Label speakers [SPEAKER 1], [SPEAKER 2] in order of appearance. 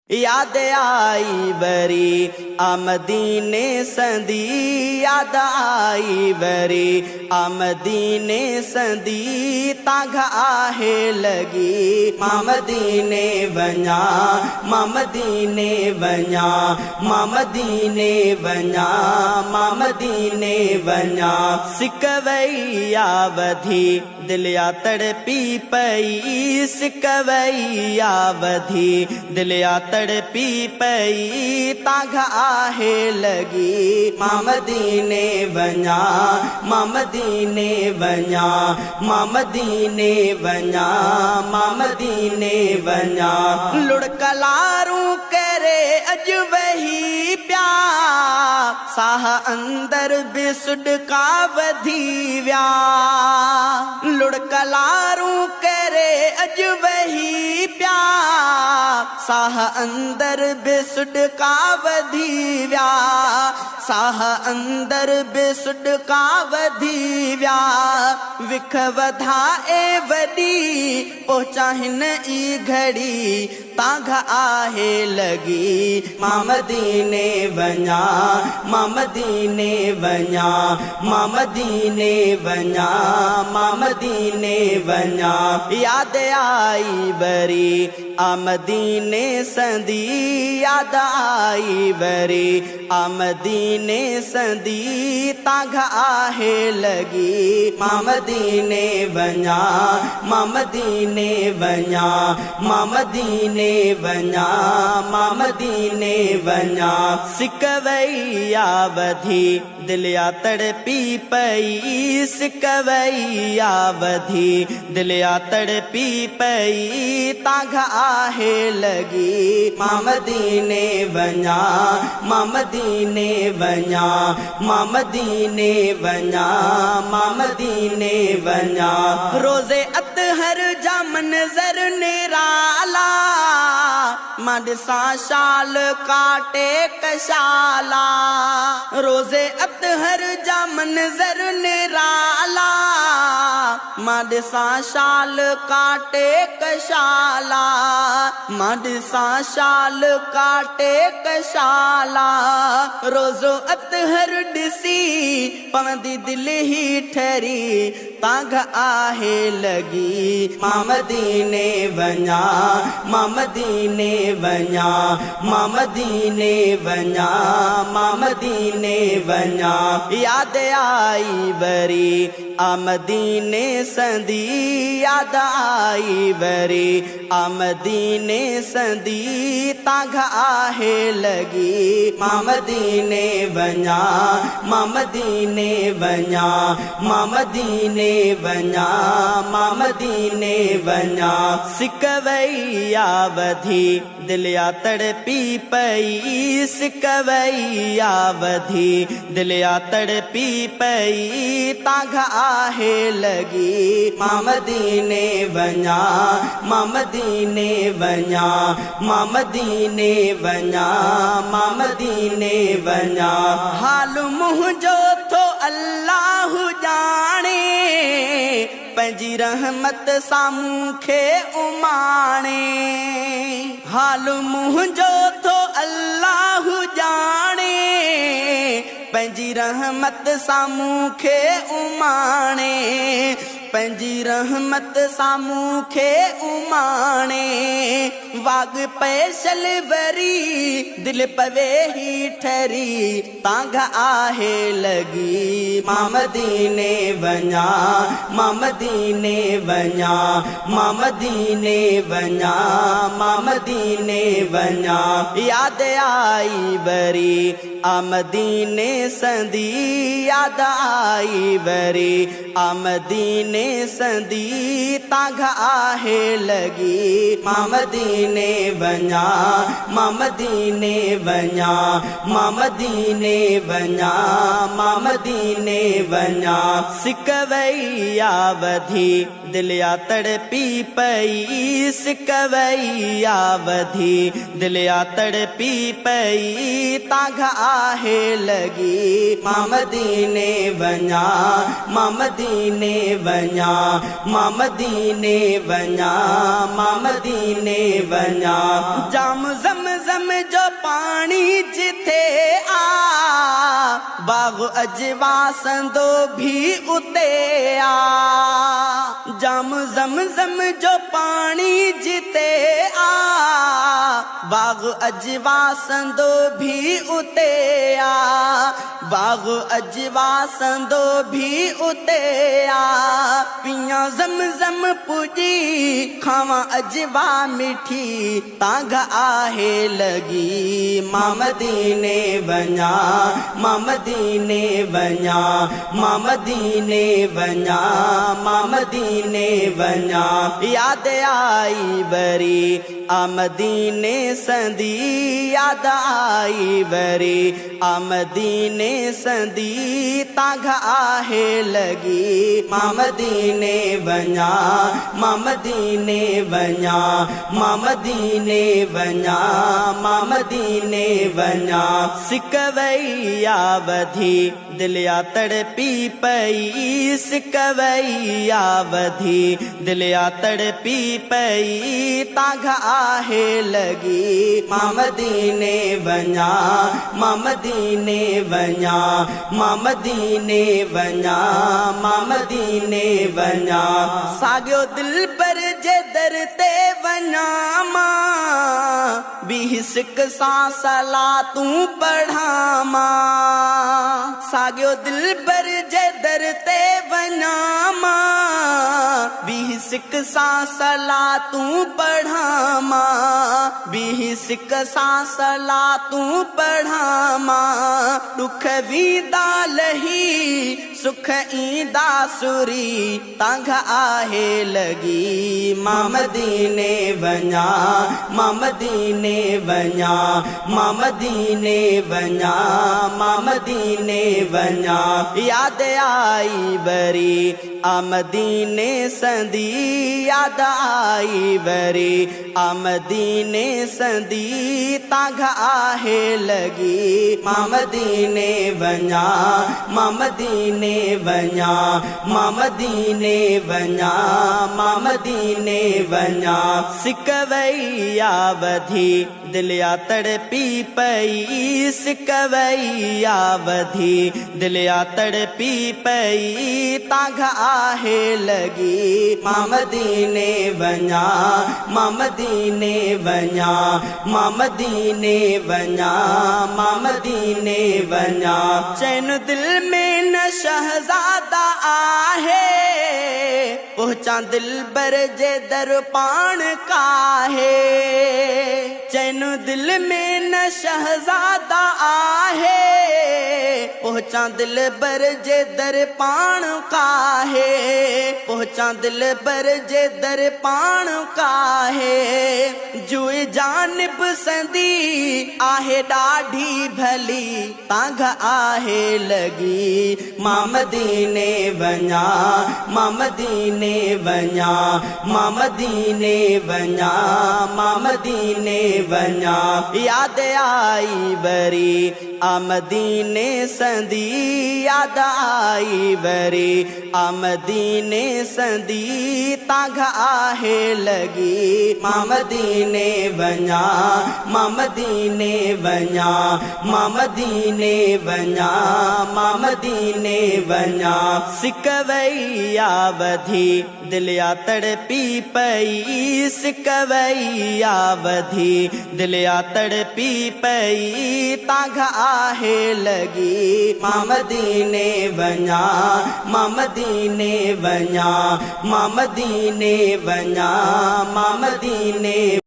[SPEAKER 1] याद I worry आमदीने संदी याद आई वरी आमदीने संदी ताघ आहे लगी मामदीने वञा मामदीने वञा मामदीने वञा मामदीने वञा सिक वई आवधी दिलिया तड़पी पई सिक वई आवधी दिलिया तड़पी पई ताघ आहे लगी मामदीने वञा मामदीने वञा मामदीने वञा मामदीने वञा लुड़कलारूं करे अज वही प्या साह अंदर बिसुडका वधी व्या लुड़कलारूं करे अज वही प्या साह अंदर बिसुडका वधी व्या साह अंदर बिसुडका वधी व्या विख वधा ए वडी पहुचा हिन ई घड़ी ताघ आहे लगी मामदीने वञा मामदीने वञा मामदीने वञा मामदीने वञा याद आई वरी आमदीने संदी याद आई वरी आमदीने संदी ताघ आहे लगी मामदीने वञा मामदीने वञा मामदीने वञा मामदीने वञा सिक वई आवधी दिलिया तड़पी पई सिक वई आवधी दिलिया तड़पी पई ताघ आहे लगी मामदीने वञा मामदीने वञा मामदीने वञा मामदीने वञा रोज़े अतहर जा मंज़र निराला मडसा शाल काटे कशाला रोज़े अतहर जा मंज़र निराला मडसा शाल काटे कशाला मडसा शाल काटे कशाला रोज़ो अतहर ॾिसी पवंदी दिल ही ठरी ताघ आहे लगी मामदीने वञा मामदीने वञा मामदीने वञा मामदीने वञा याद आई वरी आमदीने संदी याद आई वरी आमदीने संदी ताघ आहे लगी मामदीने वञा मामदीने वञा मामदीने वञा मामदीने वञा सिक वई आवधी दिलिया तड़पी पई सिक वई आवधी दिलिया तड़पी पई ताघ आहे लगी मामदीने वञा मामदीने वञा मामदीने वञा मामदीने वञा हाल मुंहिंजो थो अल्लाह ॼाणे पंहिंजी रहमत सां मूंखे उमाणे हाल मुंहिंजो थो अल्लाह ॼाणे पंहिंजी रहमत सां मूंखे उमाणे पंहिंजी रहमत सां मूंखे उमाणे वाग पैसल वरी दिल पवे ही ठरी ताघ आहे लगी मामदीने वञा मामदीने वञा मामदीने वञा मामदीने वञा याद आई वरी आमदीने संदी याद आई वरी आमदीने संदी ताघ आहे लगी मामदीने वञा मामदीने वञा मामदीने वञा मामदीने वञा सिक वई आवधी दिलिया तड़पी पई सिक वई आवधी दिलिया तड़पी पई ताघ आहे लगी मामदीने वञा मामदीने वञा मामदीने वञा मामदीने वञा जाम ज़म ज़म जो पानी जिथे आ बाग अजवा संदो भी उते आ ज़म जो पानी जिते आ बाग अजवा संदो भी उते आ बाग अजवा संदो भी उते आ पिया ज़म पुजी खावा अजवा मिठी तांग आहे लगी मां मदीने वञा मां मदीने वञा मां मदीने वञा मां मदीने वञा याद आई वरी आ मदीने संदी याद आई वरी आ मदीने संदी तांग आहे लगी मां मदीने वञा मां मदीने वञा मां मदीने वञा मां मदीने वञा सिक वई आ वधी दिलिया तड़पी पई सिक वई आ वधी दिलिया तड़पी पई तांग आहे लगी मां मदीने वञा मां मदीने वञा मां मदीने वञा मां मदीने वञा साॻियो दिल पर जे दर ते वञा मां भी सिक सां सलाह तूं पढ़ा मां साॻियो दिल पर जे दर ते वञा मां भी सिक सां सलाह तूं पढ़ा मां भी सिक सां सलाह तूं पढ़ा मां दुख वींदा लही सुख ईंदा सुरी तांग आहे लगी मां मदीने वञा मां मदीने वञा मां मदीने वञा मां मदीने वञा याद आई वरी आ मदीने संदी याद आई वरी आ मदीने संदी तांग आहे लगी मां मदीने वञा मां मदीने वञा मां मदीने वञा मां मदीने वञा सिक वई आ वधी दिलिया तड़पी पई सिक वई आ वधी दिलिया तड़पी पई तांग आहे लगी मां मदीने वञा मां मदीने वञा मां मदीने वञा मां मदीने वञा चैन दिल में न शहजादा आहे पहुंचा दिल बर जे दर पाण काहे चैन दिल में न शहजादा आहे पहुंचा दिल बर जे दर पाण काहे पहुंचा दिल बर जे दर पाण काहे जुए जानिब संदी आहे ॾाढी भली तांग आहे लगी मां मदीने वञा मां मदीने वञा मां मदीने वञा मां मदीने वञा याद आई वरी आ मदीने संदी याद आई वरी आ मदीने संदी तांग आहे लगी मां मदीने वञा मां मदीने वञा मां मदीने वञा मां मदीने वञा सिक वई आ वधी दिलिया तड़पी पई सिक वई आ वधी दिलिया तड़पी पई तांग आहे लगी मां मदीने वञा मां मदीने वञा मां मदीने वञा मां मदीने